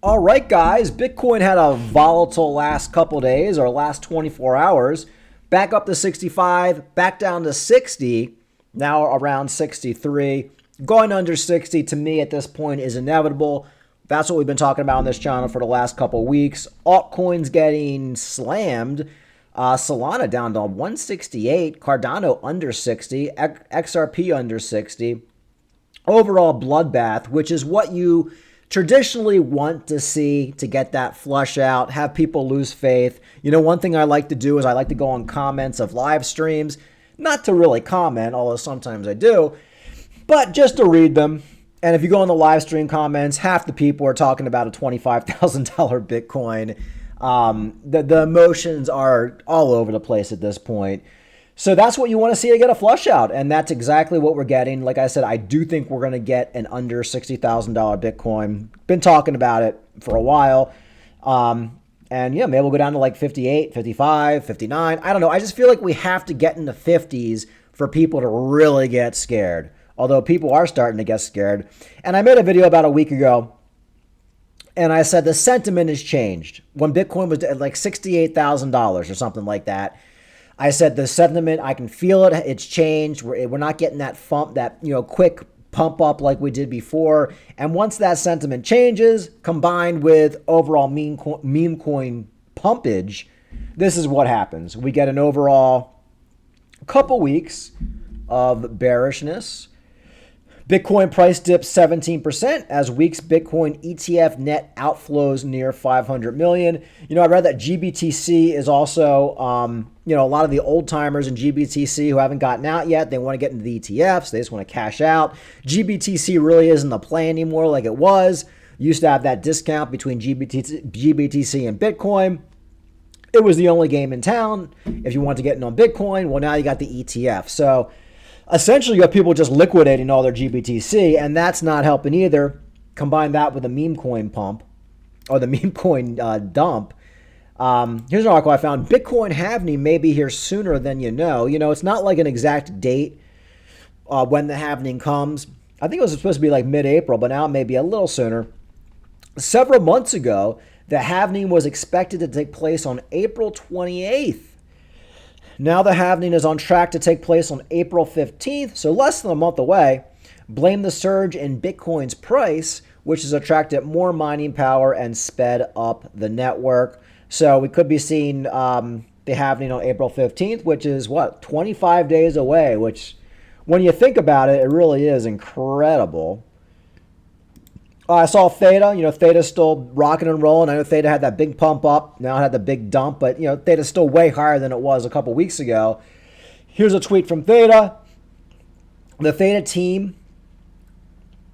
All right, guys, Bitcoin had a volatile last couple days or last 24 hours. Back up to 65, back down to 60, now around 63. Going under 60 to me at this point is inevitable. That's what we've been talking about on this channel for the last couple weeks. Altcoins getting slammed. Solana down to 168, Cardano under 60, XRP under 60. Overall bloodbath, which is what you traditionally want to see to get that flush out, have people lose faith. You know, one thing I like to do is I like to go on comments of live streams, not to really comment, although sometimes I do, but just to read them. And if you go on the live stream comments, half the people are talking about a $25,000 Bitcoin. The emotions are all over the place at this point. So that's what you want to see to get a flush out. And that's exactly what we're getting. Like I said, I do think we're going to get an under $60,000 Bitcoin. Been talking about it for a while. And yeah, maybe we'll go down to like 58, 55, 59. I don't know. I just feel like we have to get in the 50s for people to really get scared. Although people are starting to get scared. And I made a video about a week ago. And I said the sentiment has changed. When Bitcoin was at like $68,000 or something like that, I said the sentiment, I can feel it. It's changed. We're not getting that quick pump up like we did before. And once that sentiment changes, combined with overall meme coin pumpage, this is what happens. We get an overall couple weeks of bearishness. Bitcoin price dips 17% as week's Bitcoin ETF net outflows near 500 million. You know, I read that GBTC is also, a lot of the old timers in GBTC who haven't gotten out yet, they want to get into the ETFs. They just want to cash out. GBTC really isn't the play anymore like it was. Used to have that discount between GBTC and Bitcoin. It was the only game in town. If you want to get in on Bitcoin, well, now you got the ETF. So essentially, you have people just liquidating all their GBTC, and that's not helping either. Combine that with a meme coin pump, or the meme coin dump. Here's an article I found. Bitcoin halving may be here sooner than you know. You know, it's not like an exact date when the halving comes. I think it was supposed to be like mid-April, but now it may be a little sooner. Several months ago, the halving was expected to take place on April 28th. Now the halving is on track to take place on April 15th, so less than a month away. Blame the surge in Bitcoin's price, which has attracted more mining power and sped up the network. So we could be seeing the halving on April 15th, which is, 25 days away, which when you think about it, it really is incredible. I saw Theta. Theta's still rocking and rolling. I know Theta had that big pump up. Now it had the big dump. But, Theta's still way higher than it was a couple weeks ago. Here's a tweet from Theta. The Theta team,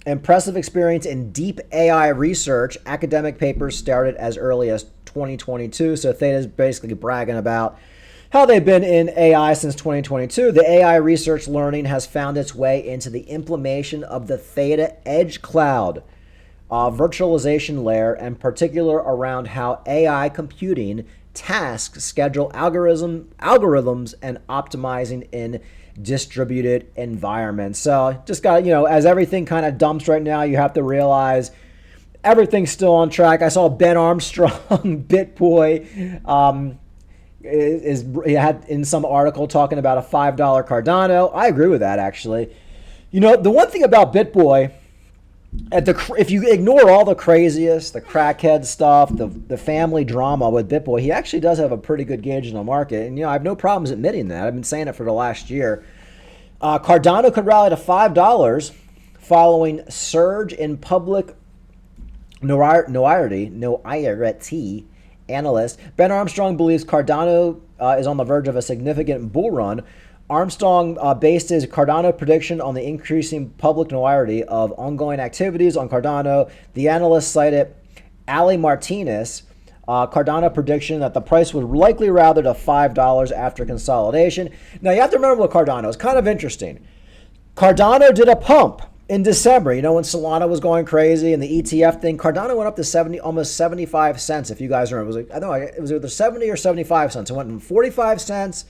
impressive experience in deep AI research. Academic papers started as early as 2022. So Theta's basically bragging about how they've been in AI since 2022. The AI research learning has found its way into the implementation of the Theta Edge Cloud virtualization layer, and particular around how AI computing tasks schedule algorithms and optimizing in distributed environments. So just got, as everything kind of dumps right now, you have to realize everything's still on track. I saw Ben Armstrong, BitBoy, he had in some article talking about a $5 Cardano. I agree with that, actually. The one thing about BitBoy, if you ignore all the craziest, the crackhead stuff, the family drama with BitBoy, he actually does have a pretty good gauge in the market. And, I have no problems admitting that. I've been saying it for the last year. Cardano could rally to $5 following surge in public notoriety analyst. Ben Armstrong believes Cardano is on the verge of a significant bull run. Armstrong based his Cardano prediction on the increasing public notoriety of ongoing activities on Cardano. The analyst cited Ali Martinez, Cardano prediction that the price would likely rally to $5 after consolidation. Now, you have to remember with Cardano. It's kind of interesting. Cardano did a pump in December. When Solana was going crazy and the ETF thing, Cardano went up to almost 75 cents, if you guys remember. It was either 70 or 75 cents. It went from 45 cents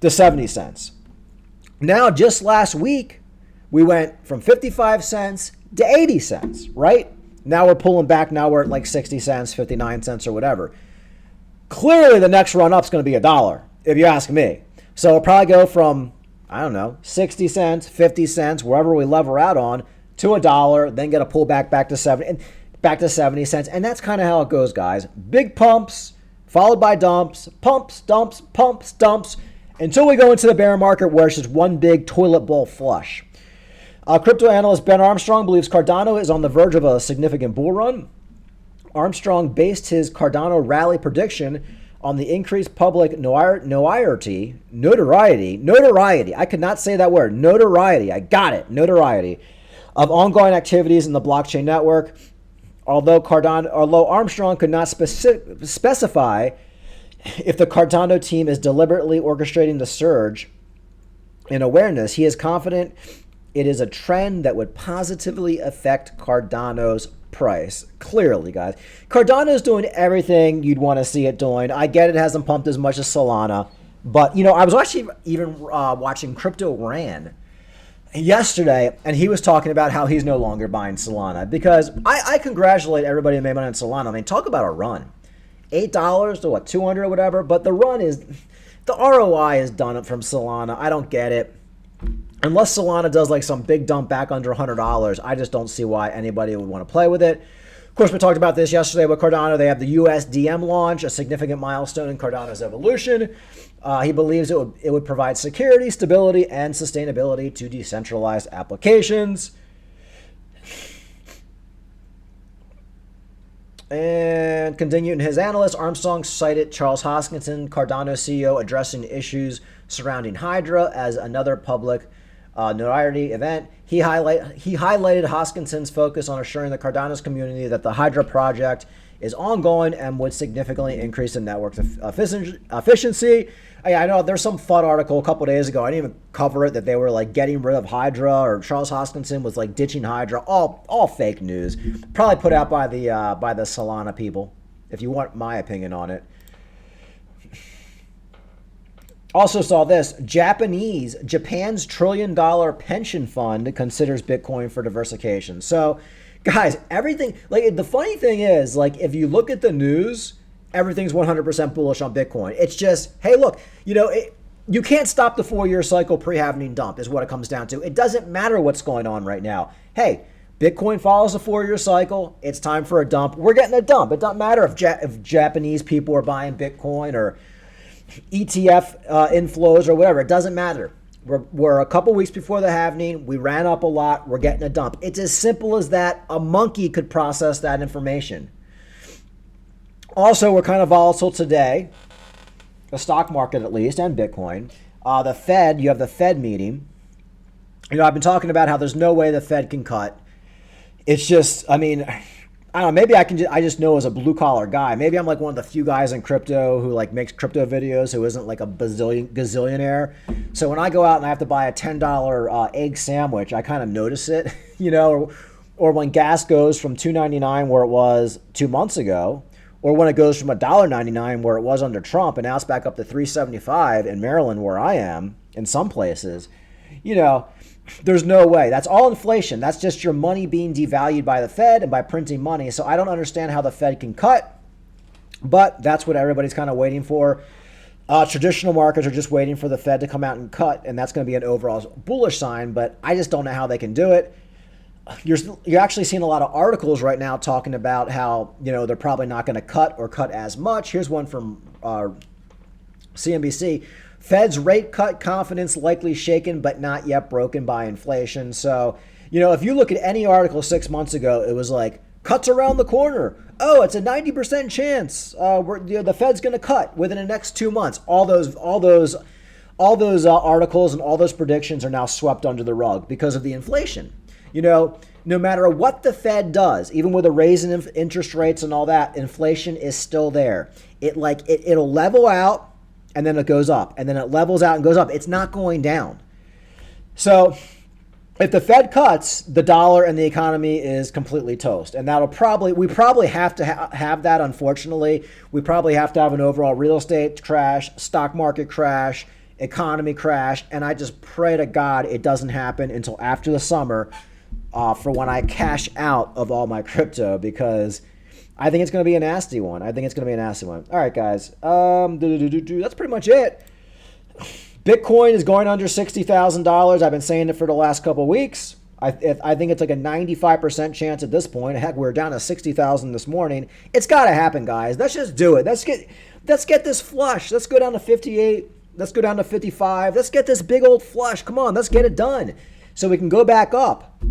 to 70 cents. Now, just last week, we went from 55 cents to 80 cents, right? Now we're pulling back. Now we're at like 60 cents, 59 cents or whatever. Clearly the next run up is going to be $1, if you ask me. So it'll probably go from, I don't know, 60 cents, 50 cents, wherever we lever out on, to $1, then get a pullback back to 70 cents. And that's kind of how it goes, guys. Big pumps, followed by dumps, pumps, dumps, pumps, dumps, until we go into the bear market where it's just one big toilet bowl flush. Crypto analyst Ben Armstrong believes Cardano is on the verge of a significant bull run. Armstrong based his Cardano rally prediction on the increased public notoriety. I could not say that word. Notoriety. I got it. Notoriety of ongoing activities in the blockchain network. Although Armstrong could not specify if the Cardano team is deliberately orchestrating the surge in awareness, he is confident it is a trend that would positively affect Cardano's price. Clearly, guys. Cardano's doing everything you'd want to see it doing. I get it hasn't pumped as much as Solana. But, I was actually even watching Crypto Ran yesterday, and he was talking about how he's no longer buying Solana. Because I congratulate everybody who made money on Solana. I mean, talk about a run. $8 to what, 200 or whatever. But the run is, the ROI is done from Solana. I don't get it. Unless Solana does like some big dump back under $100, I just don't see why anybody would want to play with it. Of course, we talked about this yesterday with Cardano. They have the USDM launch, a significant milestone in Cardano's evolution. He believes it would provide security, stability, and sustainability to decentralized applications. And continuing his analyst, Armstrong cited Charles Hoskinson, Cardano CEO, addressing issues surrounding Hydra as another public notoriety event. He highlighted Hoskinson's focus on assuring the Cardano's community that the Hydra project is ongoing and would significantly increase the network's efficiency. I know there's some FUD article a couple days ago. I didn't even cover it, that they were like getting rid of Hydra, or Charles Hoskinson was like ditching Hydra. All fake news. Probably put out by the Solana people, if you want my opinion on it. Also saw this, Japan's $1 trillion pension fund considers Bitcoin for diversification. So, guys, everything, like, the funny thing is, like, if you look at the news, everything's 100% bullish on Bitcoin. It's just, hey, look, you can't stop the 4-year cycle pre-halving dump is what it comes down to. It doesn't matter what's going on right now. Hey, Bitcoin follows the 4-year cycle. It's time for a dump. We're getting a dump. It doesn't matter if Japanese people are buying Bitcoin or ETF inflows or whatever. It doesn't matter. We're a couple weeks before the halving. We ran up a lot. We're getting a dump. It's as simple as that. A monkey could process that information. Also, we're kind of volatile today, the stock market at least, and Bitcoin. The Fed, you have the Fed meeting. I've been talking about how there's no way the Fed can cut. It's just, I don't know, maybe I just know as a blue collar guy. Maybe I'm like one of the few guys in crypto who like makes crypto videos who isn't like a gazillionaire. So when I go out and I have to buy a $10 egg sandwich, I kind of notice it, or when gas goes from $2.99 where it was 2 months ago, or when it goes from $1.99 where it was under Trump and now it's back up to $3.75 in Maryland where I am, in some places, there's no way. That's all inflation. That's just your money being devalued by the Fed and by printing money. So I don't understand how the Fed can cut, but that's what everybody's kind of waiting for. Traditional markets are just waiting for the Fed to come out and cut, and that's going to be an overall bullish sign, but I just don't know how they can do it. You're actually seeing a lot of articles right now talking about how, they're probably not going to cut or cut as much. Here's one from CNBC. Fed's rate cut confidence likely shaken but not yet broken by inflation. So, if you look at any article 6 months ago, it was like, cuts around the corner. Oh, it's a 90% chance the Fed's going to cut within the next 2 months. All those articles and all those predictions are now swept under the rug because of the inflation. No matter what the Fed does, even with a raise in interest rates and all that, inflation is still there. It'll level out and then it goes up, and then it levels out and goes up. It's not going down. So if the Fed cuts, the dollar and the economy is completely toast. And we probably have to have that, unfortunately. We probably have to have an overall real estate crash, stock market crash, economy crash. And I just pray to God it doesn't happen until after the summer. for when I cash out of all my crypto, because I think it's going to be a nasty one. I think it's going to be a nasty one. All right, guys. That's pretty much it. Bitcoin is going under $60,000. I've been saying it for the last couple of weeks. I think it's like a 95% chance at this point. Heck, we're down to 60,000 this morning. It's got to happen, guys. Let's just do it. Let's get this flush. Let's go down to 58. Let's go down to 55. Let's get this big old flush. Come on, let's get it done so we can go back up.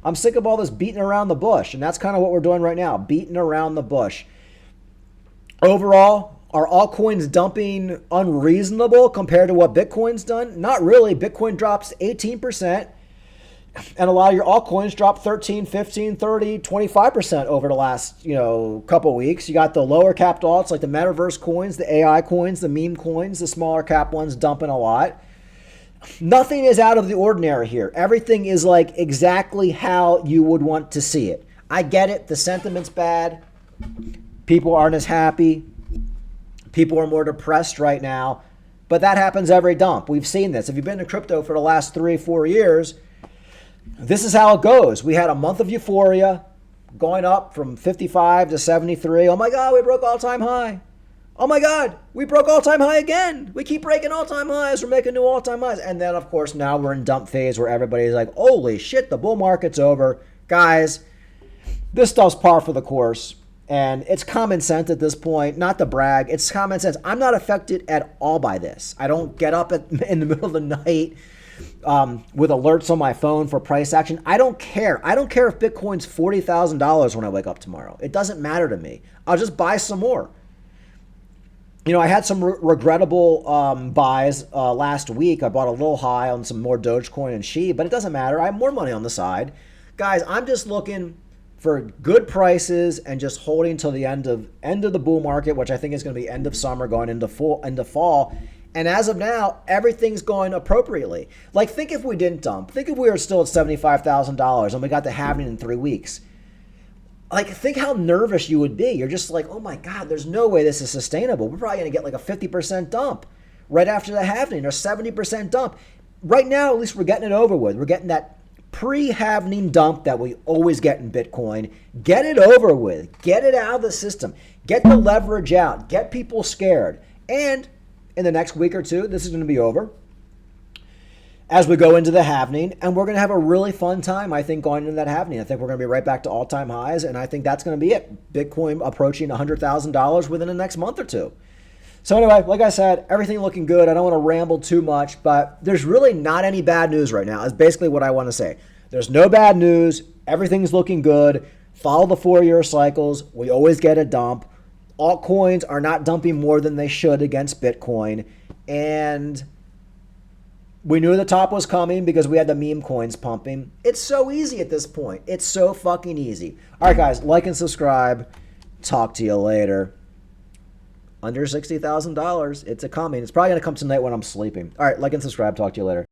I'm sick of all this beating around the bush, and that's kind of what we're doing right now, beating around the bush. Overall, are altcoins dumping unreasonable compared to what Bitcoin's done? Not really. Bitcoin drops 18%, and a lot of your altcoins dropped 13, 15, 30, 25% over the last, couple weeks. You got the lower capped alts like the metaverse coins, the AI coins, the meme coins, the smaller cap ones dumping a lot. Nothing is out of the ordinary here. Everything is like exactly how you would want to see it. I get it. The sentiment's bad. People aren't as happy. People are more depressed right now. But that happens every dump. We've seen this. If you've been in crypto for the last 3-4 years, this is how it goes. We had a month of euphoria going up from 55 to 73. Oh my God, we broke all-time high. Oh my God, we broke all-time high again. We keep breaking all-time highs. We're making new all-time highs. And then, of course, now we're in dump phase where everybody's like, holy shit, the bull market's over. Guys, this stuff's par for the course. And it's common sense at this point, not to brag. It's common sense. I'm not affected at all by this. I don't get up in the middle of the night with alerts on my phone for price action. I don't care. I don't care if Bitcoin's $40,000 when I wake up tomorrow. It doesn't matter to me. I'll just buy some more. I had some regrettable buys last week. I bought a little high on some more Dogecoin and SHI, but it doesn't matter. I have more money on the side. Guys, I'm just looking for good prices and just holding till the end of the bull market, which I think is going to be end of summer going into fall. And as of now, everything's going appropriately. Like, think if we didn't dump. Think if we were still at $75,000 and we got the halving in 3 weeks. Like, think how nervous you would be. You're just like, oh my God, there's no way this is sustainable. We're probably going to get like a 50% dump right after the halving or 70% dump. Right now, at least we're getting it over with. We're getting that pre-halving dump that we always get in Bitcoin. Get it over with. Get it out of the system. Get the leverage out. Get people scared. And in the next week or two, this is going to be over as we go into the halving, and we're going to have a really fun time, I think, going into that halving. I think we're going to be right back to all-time highs, and I think that's going to be it. Bitcoin approaching $100,000 within the next month or two. So anyway, like I said, everything looking good. I don't want to ramble too much, but there's really not any bad news right now is basically what I want to say. There's no bad news. Everything's looking good. Follow the 4-year cycles. We always get a dump. Altcoins are not dumping more than they should against Bitcoin, and we knew the top was coming because we had the meme coins pumping. It's so easy at this point. It's so fucking easy. All right, guys, like and subscribe. Talk to you later. Under $60,000. It's a coming. It's probably going to come tonight when I'm sleeping. All right, like and subscribe. Talk to you later.